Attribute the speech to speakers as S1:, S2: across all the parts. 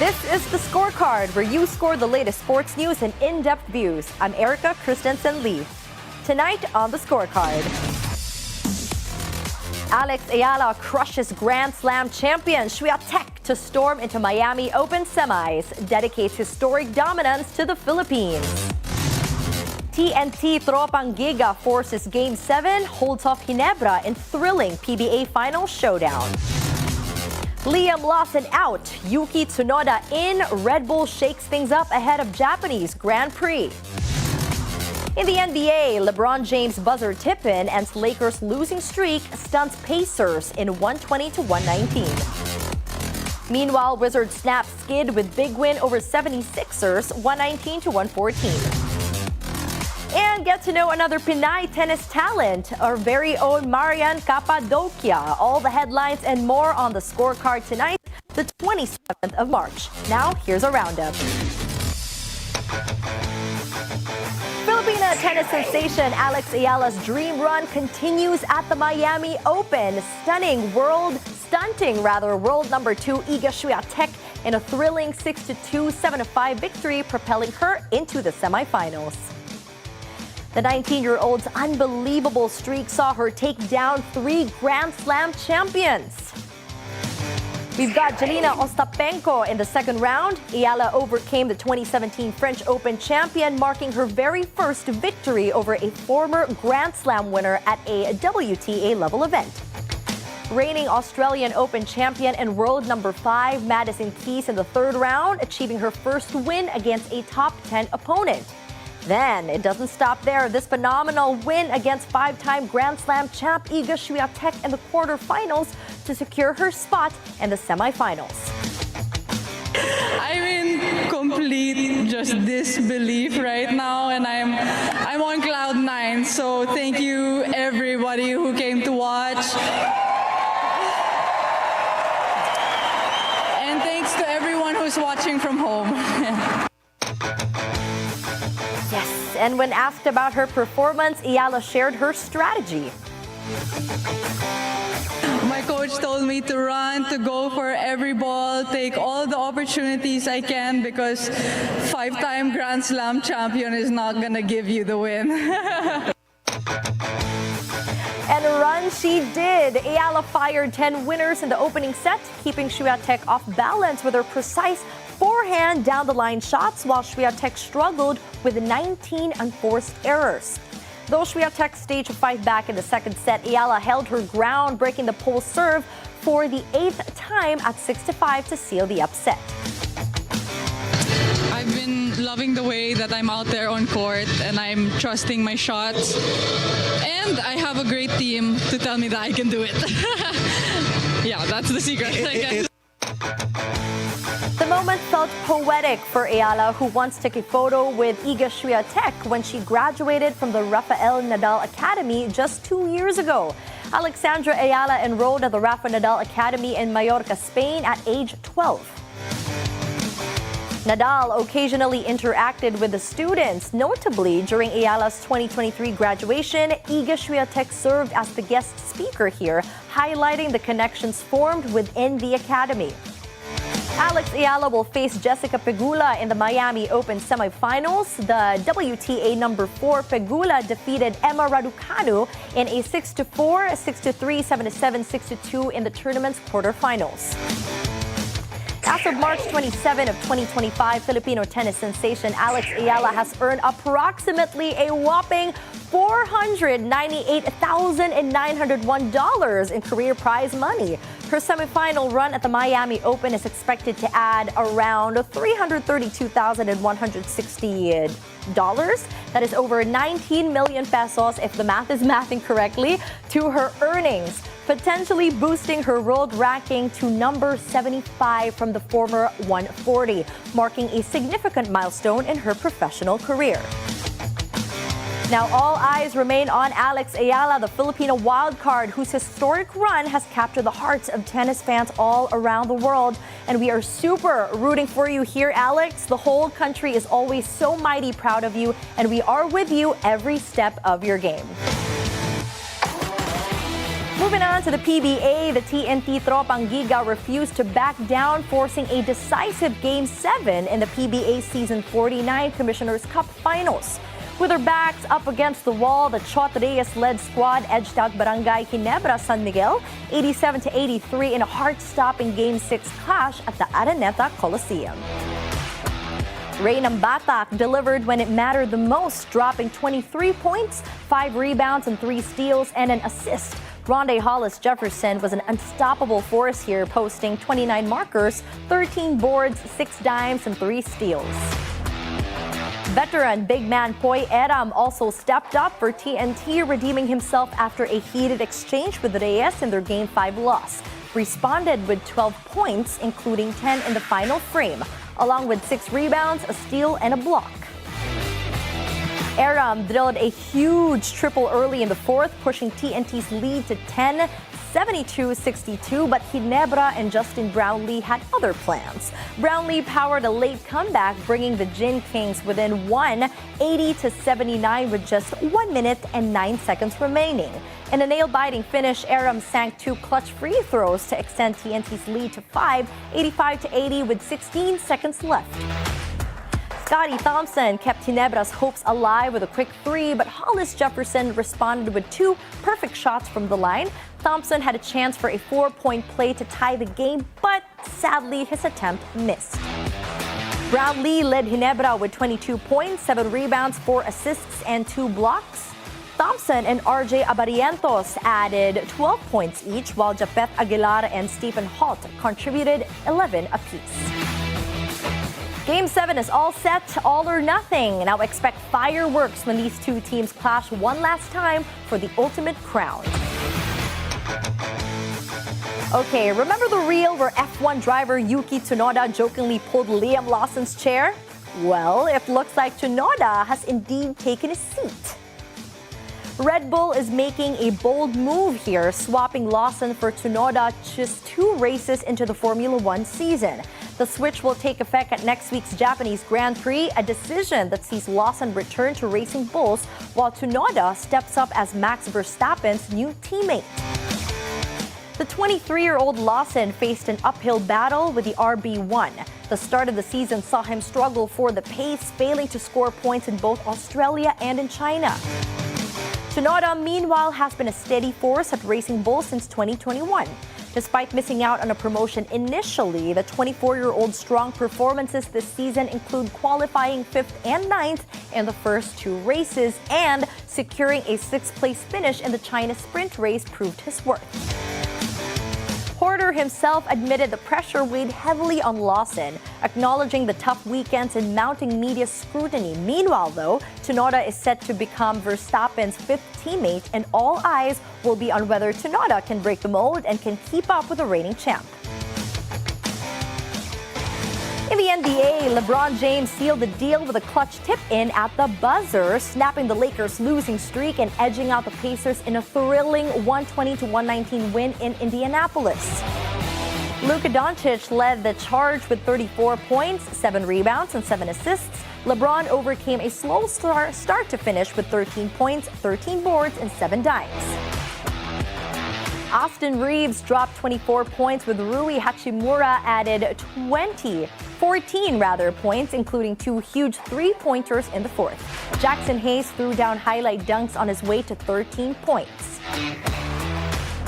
S1: This is the Scorecard, where you score the latest sports news and in-depth views. I'm Erika Kristensen-Lee. Tonight on the Scorecard, Eala crushes Grand Slam champion Świątek to storm into Miami Open semis, dedicates historic dominance to the Philippines. TNT Tropang Giga forces Game 7, holds off Ginebra in thrilling PBA Finals showdown. Lawson out, Yuki Tsunoda in, Red Bull shakes things up ahead of Japanese Grand Prix. In the NBA, LeBron James buzzer tip-in ends Lakers' losing streak, stunts Pacers in 120-119. Meanwhile, Wizards snap skid with big win over 76ers, 119-114. And get to know another Pinay tennis talent, our very own Marian Capadocia. All the headlines and more on the Scorecard tonight, the 27th of March. Now, here's a roundup. Filipina tennis sensation Eala's dream run continues at the Miami Open. Stunting world number 2 Iga Świątek in a thrilling 6-2, 7-5 victory, propelling her into the semifinals. The 19-year-old's unbelievable streak saw her take down 3 Grand Slam champions. We've got Jelena Ostapenko in the second round. Eala overcame the 2017 French Open champion, marking her very first victory over a former Grand Slam winner at a WTA level event. Reigning Australian Open champion and world number 5 Madison Keys in the third round, achieving her first win against a top 10 opponent. Then, it doesn't stop there. This phenomenal win against 5-time Grand Slam champ Iga Świątek in the quarterfinals to secure her spot in the semifinals.
S2: I'm in complete just disbelief right now, and I'm on cloud 9. So thank you everybody who came to watch. And thanks to everyone who's watching from home.
S1: Yes, and when asked about her performance, Eala shared her strategy.
S2: My coach told me to run, to go for every ball, take all the opportunities I can, because 5-time Grand Slam champion is not gonna give you the win.
S1: And run she did. Eala fired 10 winners in the opening set, keeping Świątek off balance with her precise forehand down-the-line shots, while Świątek struggled with 19 unforced errors. Though Świątek staged a fight back in the second set, Eala held her ground, breaking the pole serve for the 8th time at 6-5 to seal the upset.
S2: I've been loving the way that I'm out there on court, and I'm trusting my shots. And I have a great team to tell me that I can do it. Yeah, that's the secret, I guess.
S1: The moment felt poetic for Eala, who once took a photo with Iga Świątek when she graduated from the Rafael Nadal Academy just 2 years ago. Alexandra Eala enrolled at the Rafa Nadal Academy in Mallorca, Spain at age 12. Nadal occasionally interacted with the students. Notably, during Eala's 2023 graduation, Iga Świątek served as the guest speaker here, highlighting the connections formed within the academy. Eala will face Jessica Pegula in the Miami Open semifinals. The WTA number 4 Pegula defeated Emma Raducanu in a 6-4, 6-3, 7-7, 6-2 in the tournament's quarterfinals. As of March 27 of 2025, Filipino tennis sensation Eala has earned approximately a whopping $498,901 in career prize money. Her semifinal run at the Miami Open is expected to add around $332,160. That is over 19 million pesos, if the math is mathing correctly, to her earnings, potentially boosting her world ranking to number 75 from the former 140, marking a significant milestone in her professional career. Now, all eyes remain on Eala, the Filipino wildcard, whose historic run has captured the hearts of tennis fans all around the world. And we are super rooting for you here, Alex. The whole country is always so mighty proud of you, and we are with you every step of your game. Moving on to the PBA, the TNT Tropang Giga refused to back down, forcing a decisive Game 7 in the PBA Season 49 Commissioner's Cup Finals. With their backs up against the wall, the Chot Reyes-led squad edged out Barangay Ginebra San Miguel 87-83 in a heart-stopping Game 6 clash at the Araneta Coliseum. Ray Batak delivered when it mattered the most, dropping 23 points, 5 rebounds and 3 steals, and an assist. Ronde Hollis Jefferson was an unstoppable force here, posting 29 markers, 13 boards, 6 dimes, and 3 steals. Veteran big man Poy Erram also stepped up for TNT, redeeming himself after a heated exchange with Reyes in their Game 5 loss. Responded with 12 points, including 10 in the final frame, along with 6 rebounds, a steal, and a block. Erram drilled a huge triple early in the fourth, pushing TNT's lead to 10, 72-62, but Ginebra and Justin Brownlee had other plans. Brownlee powered a late comeback, bringing the Gin Kings within 80-79 with just 1 minute and 9 seconds remaining. In a nail-biting finish, Erram sank 2 clutch free throws to extend TNT's lead to 5, 85-80 with 16 seconds left. Scotty Thompson kept Ginebra's hopes alive with a quick 3, but Hollis Jefferson responded with 2 perfect shots from the line. Thompson had a chance for a 4-point play to tie the game, but sadly his attempt missed. Brownlee led Ginebra with 22 points, 7 rebounds, 4 assists, and 2 blocks. Thompson and RJ Abarientos added 12 points each, while Japeth Aguilar and Stephen Holt contributed 11 apiece. Game 7 is all set, all or nothing. Now expect fireworks when these two teams clash one last time for the ultimate crown. Okay, remember the reel where F1 driver Yuki Tsunoda jokingly pulled Liam Lawson's chair? Well, it looks like Tsunoda has indeed taken a seat. Red Bull is making a bold move here, swapping Lawson for Tsunoda just 2 races into the Formula 1 season. The switch will take effect at next week's Japanese Grand Prix, a decision that sees Lawson return to Racing Bulls, while Tsunoda steps up as Max Verstappen's new teammate. The 23-year-old Lawson faced an uphill battle with the RB1. The start of the season saw him struggle for the pace, failing to score points in both Australia and in China. Tsunoda, meanwhile, has been a steady force at Racing Bulls since 2021. Despite missing out on a promotion initially, the 24-year-old's strong performances this season include qualifying 5th and 9th in the first 2 races, and securing a 6th-place finish in the China sprint race proved his worth. Porter himself admitted the pressure weighed heavily on Lawson, acknowledging the tough weekends and mounting media scrutiny. Meanwhile, though, Tsunoda is set to become Verstappen's 5th teammate, and all eyes will be on whether Tsunoda can break the mold and can keep up with the reigning champ. In the NBA, LeBron James sealed the deal with a clutch tip-in at the buzzer, snapping the Lakers' losing streak and edging out the Pacers in a thrilling 120-119 win in Indianapolis. Luka Doncic led the charge with 34 points, 7 rebounds, and 7 assists. LeBron overcame a slow start to finish with 13 points, 13 boards, and 7 dimes. Austin Reeves dropped 24 points, with Rui Hachimura added 14 points, including 2 huge 3-pointers in the fourth. Jackson Hayes threw down highlight dunks on his way to 13 points.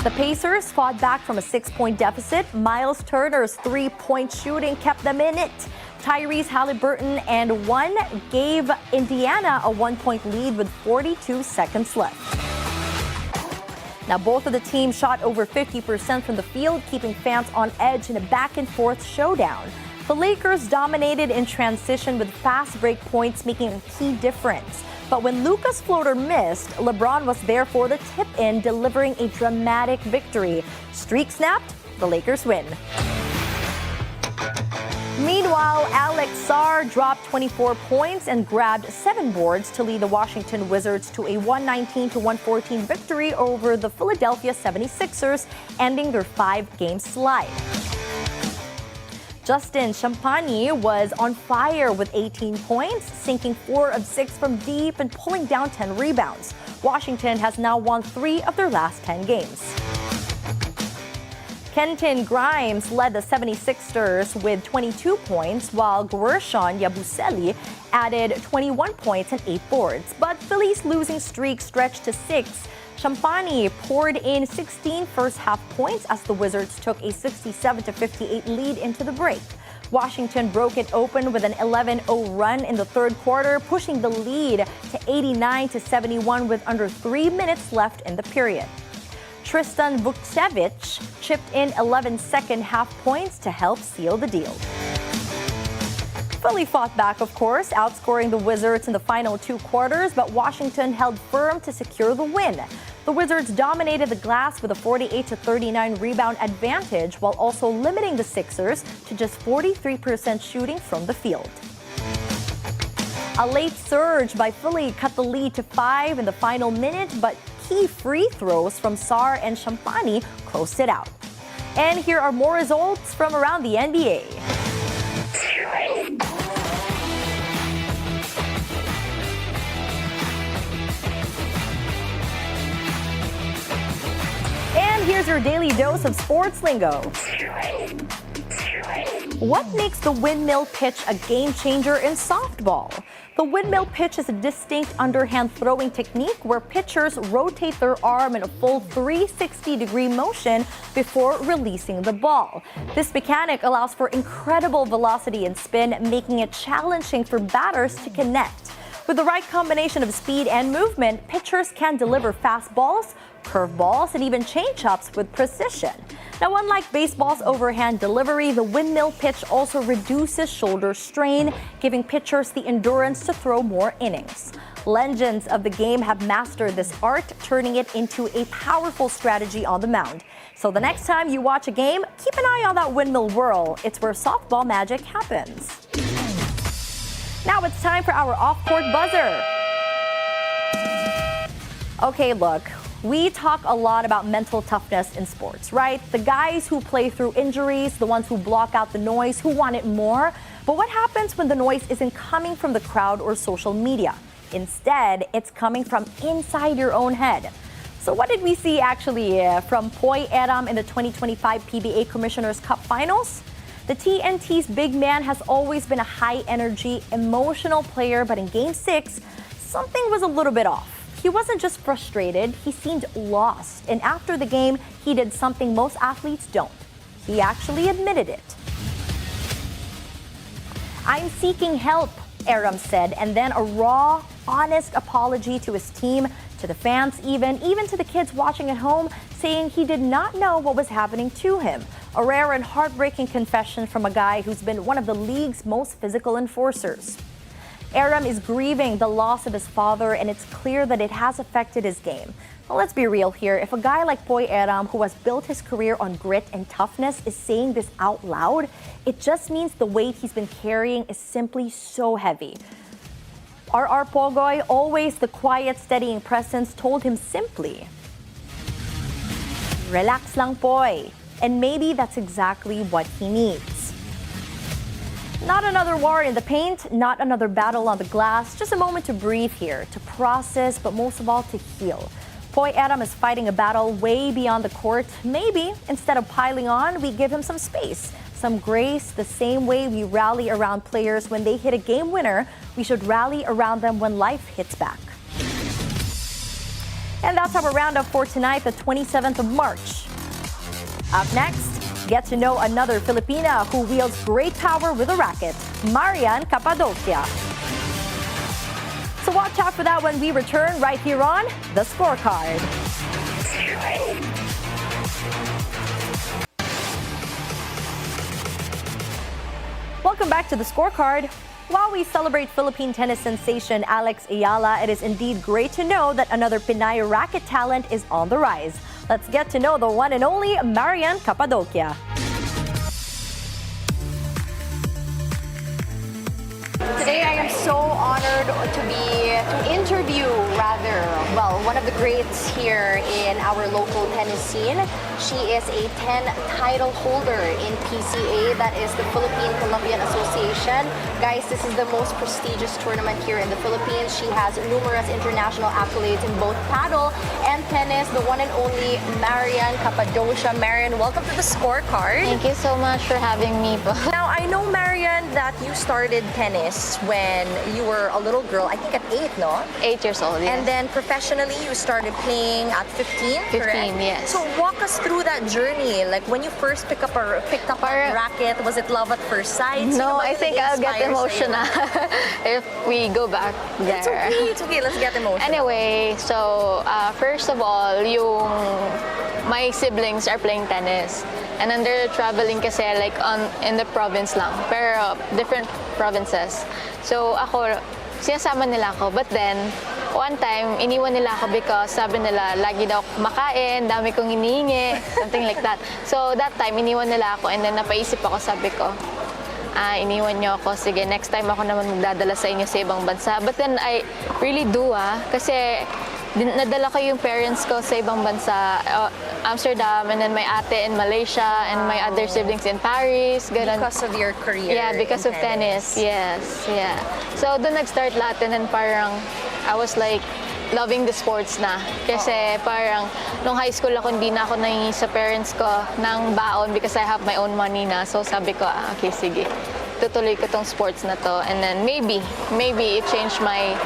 S1: The Pacers fought back from a 6-point deficit. Miles Turner's 3-point shooting kept them in it. Tyrese Halliburton and one gave Indiana a 1-point lead with 42 seconds left. Now, both of the teams shot over 50% from the field, keeping fans on edge in a back-and-forth showdown. The Lakers dominated in transition with fast break points, making a key difference. But when Luka's floater missed, LeBron was there for the tip-in, delivering a dramatic victory. Streak snapped, the Lakers win. Meanwhile, Alex Sarr dropped 24 points and grabbed 7 boards to lead the Washington Wizards to a 119-114 victory over the Philadelphia 76ers, ending their 5-game slide. Justin Champagny was on fire with 18 points, sinking 4 of 6 from deep and pulling down 10 rebounds. Washington has now won 3 of their last 10 games. Kenton Grimes led the 76ers with 22 points, while Guershon Yabusele added 21 points and 8 boards. But Philly's losing streak stretched to 6. Champagny poured in 16 first-half points as the Wizards took a 67-58 lead into the break. Washington broke it open with an 11-0 run in the third quarter, pushing the lead to 89-71 with under 3 minutes left in the period. Tristan Vukcevic chipped in 11 second-half points to help seal the deal. Philly fought back, of course, outscoring the Wizards in the final 2 quarters, but Washington held firm to secure the win. The Wizards dominated the glass with a 48-39 rebound advantage, while also limiting the Sixers to just 43% shooting from the field. A late surge by Philly cut the lead to 5 in the final minute, but key free throws from Sarr and Champagny closed it out. And here are more results from around the NBA. And here's your daily dose of sports lingo. What makes the windmill pitch a game changer in softball? The windmill pitch is a distinct underhand throwing technique where pitchers rotate their arm in a full 360-degree motion before releasing the ball. This mechanic allows for incredible velocity and spin, making it challenging for batters to connect. With the right combination of speed and movement, pitchers can deliver fastballs, curveballs, and even changeups with precision. Now, unlike baseball's overhand delivery, the windmill pitch also reduces shoulder strain, giving pitchers the endurance to throw more innings. Legends of the game have mastered this art, turning it into a powerful strategy on the mound. So the next time you watch a game, keep an eye on that windmill whirl. It's where softball magic happens. Now it's time for our off-court buzzer. Okay, look. We talk a lot about mental toughness in sports, right? The guys who play through injuries, the ones who block out the noise, who want it more. But what happens when the noise isn't coming from the crowd or social media? Instead, it's coming from inside your own head. So what did we see actually from Poy Erram in the 2025 PBA Commissioner's Cup Finals? The TNT's big man has always been a high-energy, emotional player, but in Game 6, something was a little bit off. He wasn't just frustrated, he seemed lost. And after the game, he did something most athletes don't. He actually admitted it. "I'm seeking help," Erram said, and then a raw, honest apology to his team, to the fans even to the kids watching at home, saying he did not know what was happening to him. A rare and heartbreaking confession from a guy who's been one of the league's most physical enforcers. Erram is grieving the loss of his father, and it's clear that it has affected his game. Well, let's be real here. If a guy like Poy Erram, who has built his career on grit and toughness, is saying this out loud, it just means the weight he's been carrying is simply so heavy. R.R. Pogoy, always the quiet, steadying presence, told him simply, "Relax lang, Poy." And maybe that's exactly what he needs. Not another war in the paint, not another battle on the glass, just a moment to breathe here, to process, but most of all to heal. Poy Erram is fighting a battle way beyond the court. Maybe instead of piling on, we give him some space, some grace. The same way we rally around players when they hit a game winner, we should rally around them when life hits back. And that's our roundup for tonight, the 27th of March. Up next, get to know another Filipina who wields great power with a racket, Marian Capadocia. So watch out for that when we return right here on The Scorecard. Welcome back to The Scorecard. While we celebrate Philippine tennis sensation Alex Eala, it is indeed great to know that another Pinay racket talent is on the rise. Let's get to know the one and only Marian Capadocia.
S3: Today I am so honored to interview one of the greats here in our local tennis scene.
S1: She is a 10 title holder in PCA, that is the Philippine Colombian Association. Guys, this is the most prestigious tournament here in the Philippines. She has numerous international accolades in both paddle and tennis. The one and only Marian Capadocia. Marian, welcome to the Scorecard.
S4: Thank you so much for having me.
S1: Now, I know, Marian, that you started tennis when you were a little girl, I think at 8, no?
S4: 8 years old, yes.
S1: And then professionally, you started playing at 15,
S4: 15,
S1: correct?
S4: yes.
S1: So walk us through that journey. Like when you first picked up a racket, was it love at first sight?
S4: No, I think I'll get emotional if we go back there.
S1: It's okay, let's get emotional.
S4: Anyway, so first of all, my siblings are playing tennis. And then they're traveling kasi like in the province lang, pero different provinces. So ako, sinasama nila ako. But then, one time, iniwan nila ako because sabi nila, lagi daw ako kumakain, dami kong hinihingi, something like that. So that time, iniwan nila ako and then napaisip ako, sabi ko, iniwan niyo ako, sige, next time ako naman magdadala sa inyo sa ibang bansa. But then I really do kasi nadala ko yung parents ko sa ibang bansa, Amsterdam, and then my ate in Malaysia, and my other siblings in Paris. Ganun.
S1: Because of your career.
S4: Yeah, because of tennis. Yes, yeah. So doon nag-start lahat, and then parang I was like loving the sports na. Kasi parang nung high school ako, hindi na ako nangingi sa parents ko ng baon because I have my own money na. So sabi ko, okay, sige, tutuloy ko tong sports na to, and then maybe it changed my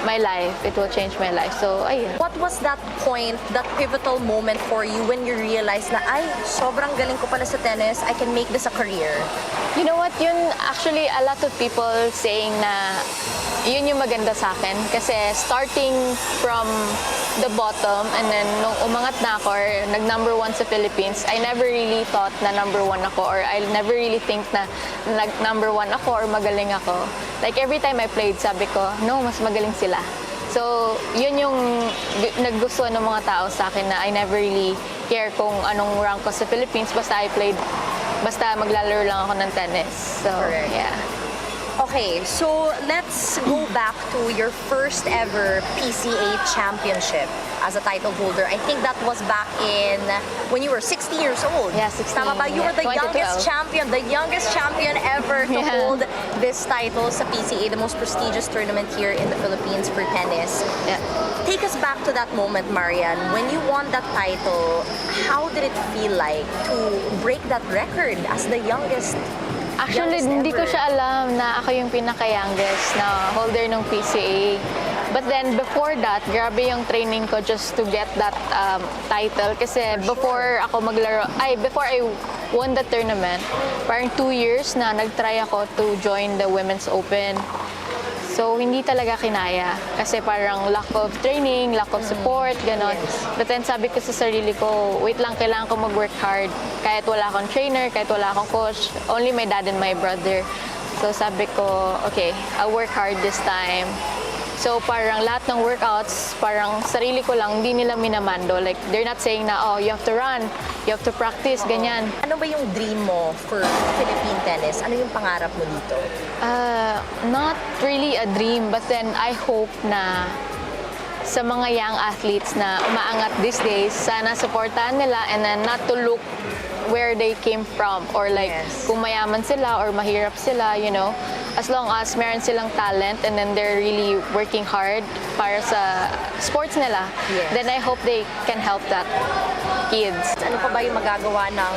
S4: life. It will change my life. So, ayun.
S1: What was that point, that pivotal moment for you when you realized na, ay, sobrang galing ko pala sa tennis, I can make this a career?
S4: You know what? Yun, actually, a lot of people saying na yun yung maganda sa akin. Kasi starting from the bottom and then nung umangat na ako or nag-number 1 sa Philippines, I never really thought na number 1 ako or I never really think na nag-number 1 ako or magaling ako. Like every time I played, sabi ko, no, mas magaling sila. So, yun yung naggusto ng mga tao sa akin na I never really care kung anong rank ko sa Philippines basta maglalaro lang ako ng tennis. So,
S1: correct.
S4: Yeah.
S1: Okay, so let's go back to your first ever PCA championship as a title holder. I think that was back in when you were 16 years old.
S4: Yeah, 16.
S1: Tama ba? You were the
S4: 2012.
S1: youngest champion ever to hold this title sa PCA, the most prestigious tournament here in the Philippines for tennis.
S4: Yeah.
S1: Take us back to that moment, Marian. When you won that title, how did it feel like to break that record as the youngest?
S4: Actually, hindi ko siya alam na ako yung pinaka-youngest na holder ng PCA. But then, before that, grabe yung training ko just to get that title. Kasi before I won the tournament, parang 2 years na nag-try ako to join the Women's Open. So, hindi talaga kinaya. Kasi parang lack of training, lack of support, gano'n.
S1: Yes.
S4: But then sabi ko sa sarili ko, wait lang, kailangan ko mag-work hard. Kahit wala akong trainer, kahit wala akong coach, only my dad and my brother. So sabi ko, okay, I'll work hard this time. So parang lahat ng workouts, parang sarili ko lang, hindi nila minamando. Like, they're not saying na, oh, you have to run, you have to practice, ganyan.
S1: Ano ba yung dream mo for Philippine tennis? Ano yung pangarap mo dito?
S4: Not really a dream, but then I hope na sa mga young athletes na umaangat these days, sana supportahan nila and then not to look where they came from or like kung mayaman sila or mahirap sila, you know. As long as meron silang talent and then they're really working hard para sa sports nila, then I hope they can help that kids.
S1: Ano pa ba yung magagawa ng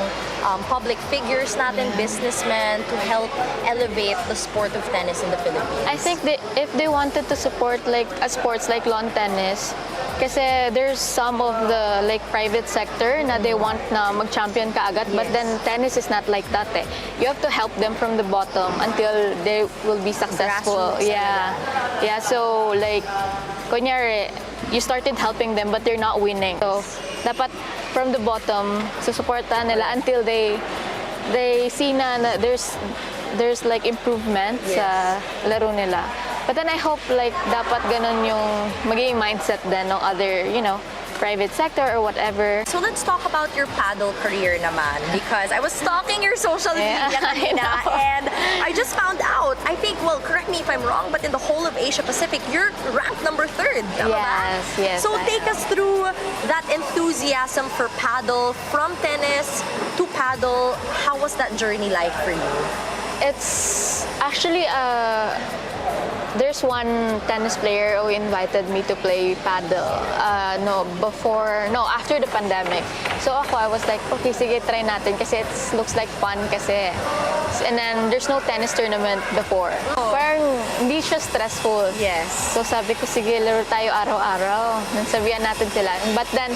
S1: public figures natin, businessmen, to help elevate the sport of tennis in the Philippines?
S4: I think if they wanted to support like a sports like lawn tennis, kasi there's some of the like private sector na they want na mag-champion ka agad, but then tennis is not like that eh. You have to help them from the bottom until they will be successful.
S1: Grassroots,
S4: Yeah, so like kunyari, you started helping them but they're not winning. So dapat from the bottom, susuportahan nila until they see na there's like improvement sa laro nila. But then I hope like dapat ganun yung magiging mindset din ng other, you know, private sector or whatever.
S1: So let's talk about your paddle career naman, because I was stalking your social media
S4: I
S1: kanina,
S4: know.
S1: and I just found out, I think, well, correct me if I'm wrong, but in the whole of Asia Pacific, you're ranked number 3rd. Tama ba?
S4: Yes,
S1: So
S4: I
S1: take us through that enthusiasm for paddle, from tennis to paddle. How was that journey like for you?
S4: It's actually there's one tennis player who invited me to play paddle. After the pandemic. So I was like, okay, sige, try natin kasi it looks like fun kasi. And then there's no tennis tournament before. Parang hindi siya stressful.
S1: Yes.
S4: So sabi ko, sige, laro tayo araw-araw. Sabihan natin sila. But then,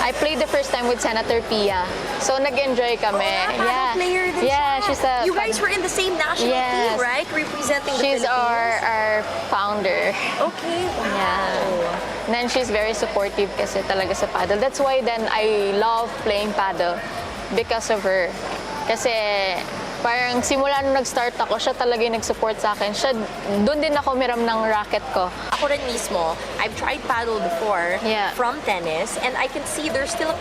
S4: I played the first time with Senator Pia. So nag-enjoy kami.
S1: Paddle player din
S4: Yeah,
S1: siya.
S4: she's a...
S1: You guys were in the same national team, right? Representing the
S4: She's
S1: Philippines.
S4: our founder.
S1: Okay.
S4: Yeah. And then she's very supportive kasi talaga sa paddle. That's why then I love playing paddle because of her. Kasi parang simula nung nag-start ako, siya talaga yung nag-support sa akin. Doon din ako miram ng racket ko.
S1: Ako rin mismo, I've tried paddle before from tennis, and I can see there's still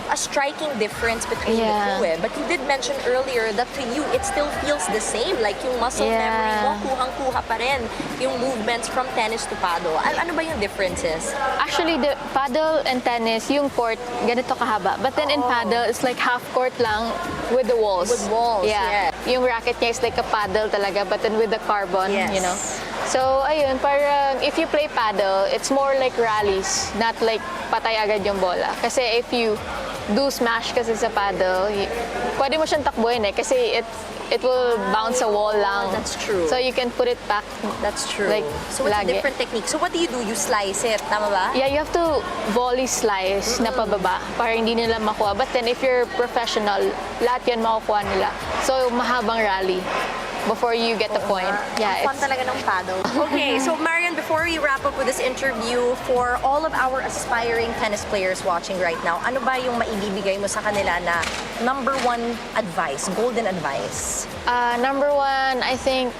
S1: a striking difference between the two. But you did mention earlier that to you, it still feels the same. Like yung muscle memory mo, kuhang-kuha pa rin yung movements from tennis to paddle. Ano ba yung differences?
S4: Actually, the paddle and tennis, yung court, ganito kahaba. But then in paddle, it's like half court lang with the walls.
S1: With walls, yeah.
S4: Yung racket niya is like a paddle talaga, but then with the carbon,
S1: Yes.
S4: you know. So, ayun, parang if you play paddle, it's more like rallies, not like patay agad yung bola. Kasi if you do smash kasi sa paddle, pwede mo siyang takbuhin kasi it will bounce a wall lang.
S1: That's true.
S4: So you can put it back.
S1: That's true.
S4: Like,
S1: So it's a
S4: lagi.
S1: different technique. So what do? You slice it, tama ba?
S4: Yeah, you have to volley slice na pababa para hindi nila makuha. But then if you're professional, lahat yan makukuha nila. So mahabang rally before you get the point. Yeah,
S1: Ang fun talaga ng paddle. Okay, so Marian, before we wrap up with this interview, for all of our aspiring tennis players watching right now, ano ba yung maibibigay mo sa kanila na number 1 advice, golden advice?
S4: Number 1, I think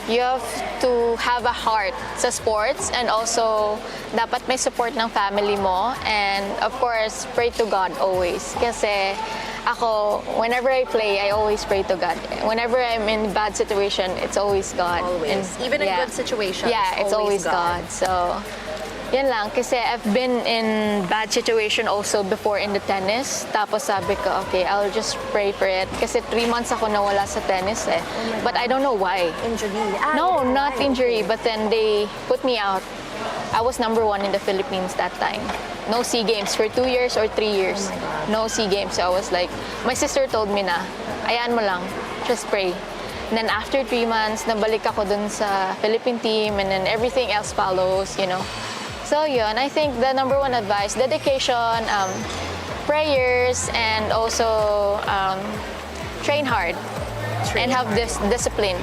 S4: you have to have a heart sa sports, and also dapat may support ng family mo, and of course pray to God always kasi ako, whenever I play, I always pray to God. Whenever I'm in bad situation, it's always God.
S1: Always. Even in good situations,
S4: yeah, it's always God. So, yan lang. Kasi I've been in bad situation also before in the tennis. Tapos sabi ko, okay, I'll just pray for it. Kasi 3 months ako nawala sa tennis eh. But I don't know why.
S1: Injury?
S4: No, not injury. But then they put me out. I was number 1 in the Philippines that time. No SEA Games for 2 years or 3 years. No SEA Games. So I was like, my sister told me na, ayan mo lang, just pray. And then after 3 months, nabalik ako dun sa Philippine team, and then everything else follows, you know. So yun, I think the number 1 advice, dedication, prayers, and also train hard and have this discipline.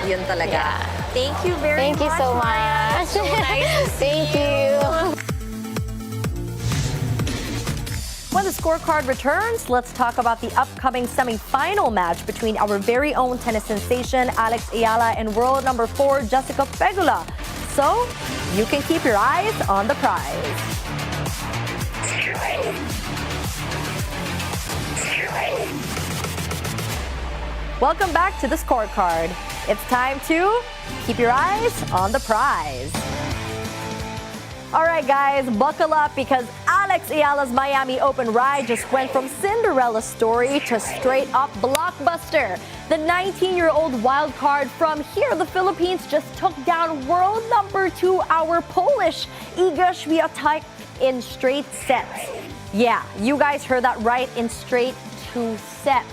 S1: Yun talaga.
S4: Yeah.
S1: Thank you very
S4: Thank you
S1: much.
S4: so
S1: Marian.
S4: much.
S1: So nice to see
S4: Thank you.
S1: When the scorecard returns, let's talk about the upcoming semifinal match between our very own tennis sensation Alex Eala and world number 4 Jessica Pegula. So, you can keep your eyes on the prize. Welcome back to the scorecard. It's time to keep your eyes on the prize. All right, guys, buckle up because Alex Eala's Miami Open ride just went from Cinderella story to straight up blockbuster. The 19-year-old wild card from here, the Philippines, just took down world number 2, our Polish Iga Świątek, in straight sets. Yeah, you guys heard that right, in straight 2 sets.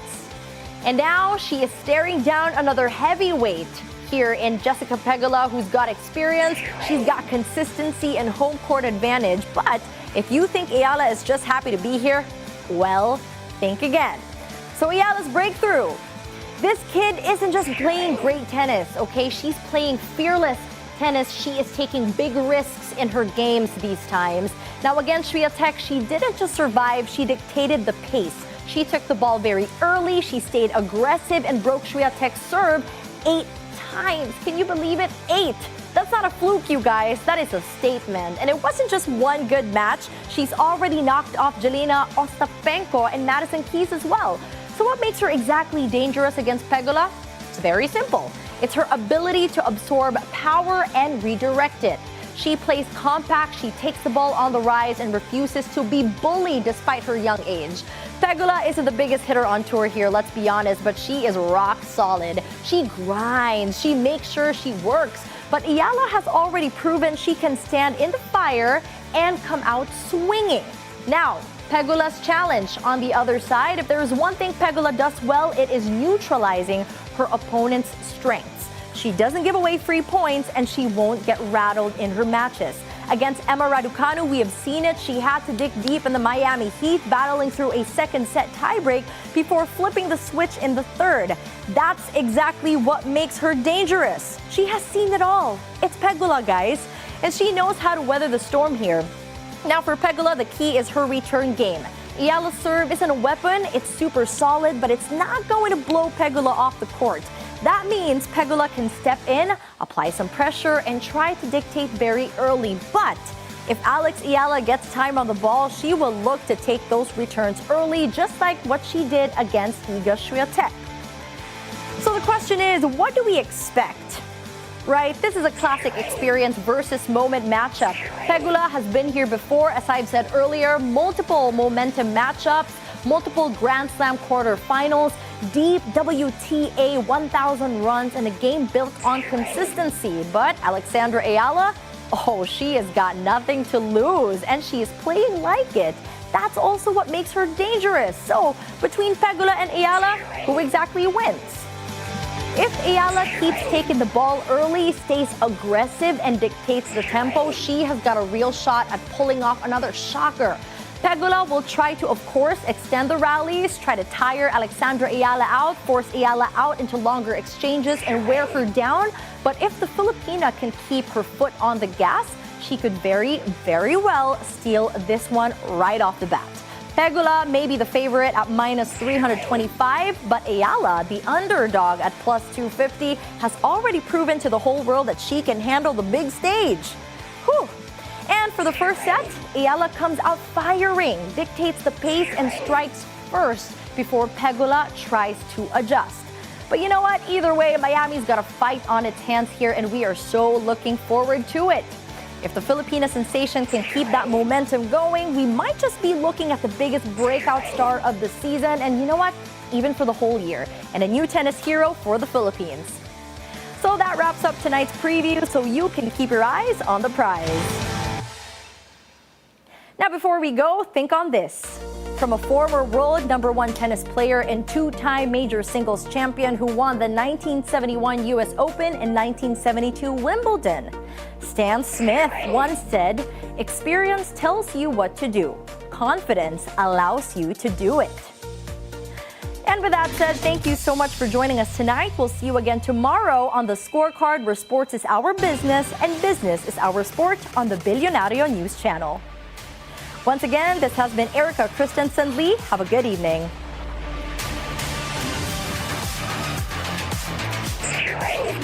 S1: And now she is staring down another heavyweight here in Jessica Pegula, who's got experience, she's got consistency and home court advantage. But if you think Eala is just happy to be here, well, think again. So Eala's breakthrough. This kid isn't just playing great tennis, okay? She's playing fearless tennis. She is taking big risks in her games these times. Now against Świątek, she didn't just survive, she dictated the pace. She took the ball very early, she stayed aggressive and broke Świątek's serve 8 times. Can you believe it? 8. That's not a fluke, you guys. That is a statement. And it wasn't just one good match. She's already knocked off Jelena Ostapenko and Madison Keys as well. So what makes her exactly dangerous against Pegula? It's very simple. It's her ability to absorb power and redirect it. She plays compact, she takes the ball on the rise and refuses to be bullied despite her young age. Pegula isn't the biggest hitter on tour here, let's be honest, but she is rock solid. She grinds, she makes sure she works. But Eala has already proven she can stand in the fire and come out swinging. Now, Pegula's challenge on the other side. If there is one thing Pegula does well, it is neutralizing her opponent's strengths. She doesn't give away free points and she won't get rattled in her matches. Against Emma Raducanu, we have seen it. She had to dig deep in the Miami Heat, battling through a second set tiebreak before flipping the switch in the third. That's exactly what makes her dangerous. She has seen it all. It's Pegula, guys, and she knows how to weather the storm here. Now for Pegula, the key is her return game. Eala's serve isn't a weapon, it's super solid, but it's not going to blow Pegula off the court. That means Pegula can step in, apply some pressure, and try to dictate very early. But if Eala gets time on the ball, she will look to take those returns early, just like what she did against Iga Świątek. So the question is, what do we expect? Right, this is a classic experience versus moment matchup. Pegula has been here before, as I've said earlier, multiple momentum matchups, multiple Grand Slam quarterfinals, deep WTA 1,000 runs, and a game built on consistency. But Eala, she has got nothing to lose, and she is playing like it. That's also what makes her dangerous. So, between Pegula and Eala, who exactly wins? If Eala keeps taking the ball early, stays aggressive, and dictates the tempo, she has got a real shot at pulling off another shocker. Pegula will try to, of course, extend the rallies, try to tire Eala out, force Eala out into longer exchanges, and wear her down. But if the Filipina can keep her foot on the gas, she could very, very well steal this one right off the bat. Pegula may be the favorite at minus 325, but Eala, the underdog at plus 250, has already proven to the whole world that she can handle the big stage. Whew. And for the first set, Eala comes out firing, dictates the pace, and strikes first before Pegula tries to adjust. But you know what? Either way, Miami's got a fight on its hands here, and we are so looking forward to it. If the Filipina sensation can keep that momentum going, we might just be looking at the biggest breakout star of the season, and you know what? Even for the whole year, and a new tennis hero for the Philippines. So that wraps up tonight's preview, so you can keep your eyes on the prize. Now, before we go, think on this. From a former world #1 tennis player and two-time major singles champion who won the 1971 US Open and 1972 Wimbledon. Stan Smith once said, "Experience tells you what to do. Confidence allows you to do it." And with that said, thank you so much for joining us tonight. We'll see you again tomorrow on the Scorecard, where sports is our business and business is our sport, on the Bilyonaryo News Channel. Once again, this has been Erika Kristensen-Lee. Have a good evening.